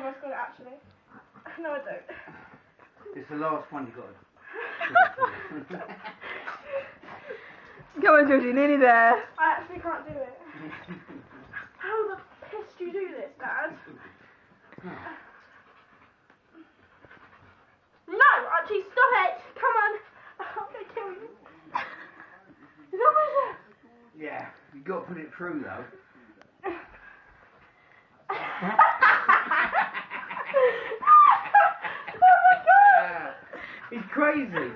almost got it actually. No, I don't. It's the last one you got. Come on, Georgie, nearly there. I actually can't do it. How the piss do you do this, Dad? No, Archie, stop it! Come on! I'm gonna kill you. Is that what it is? Yeah, you got to put it through though. Oh my God! He's crazy.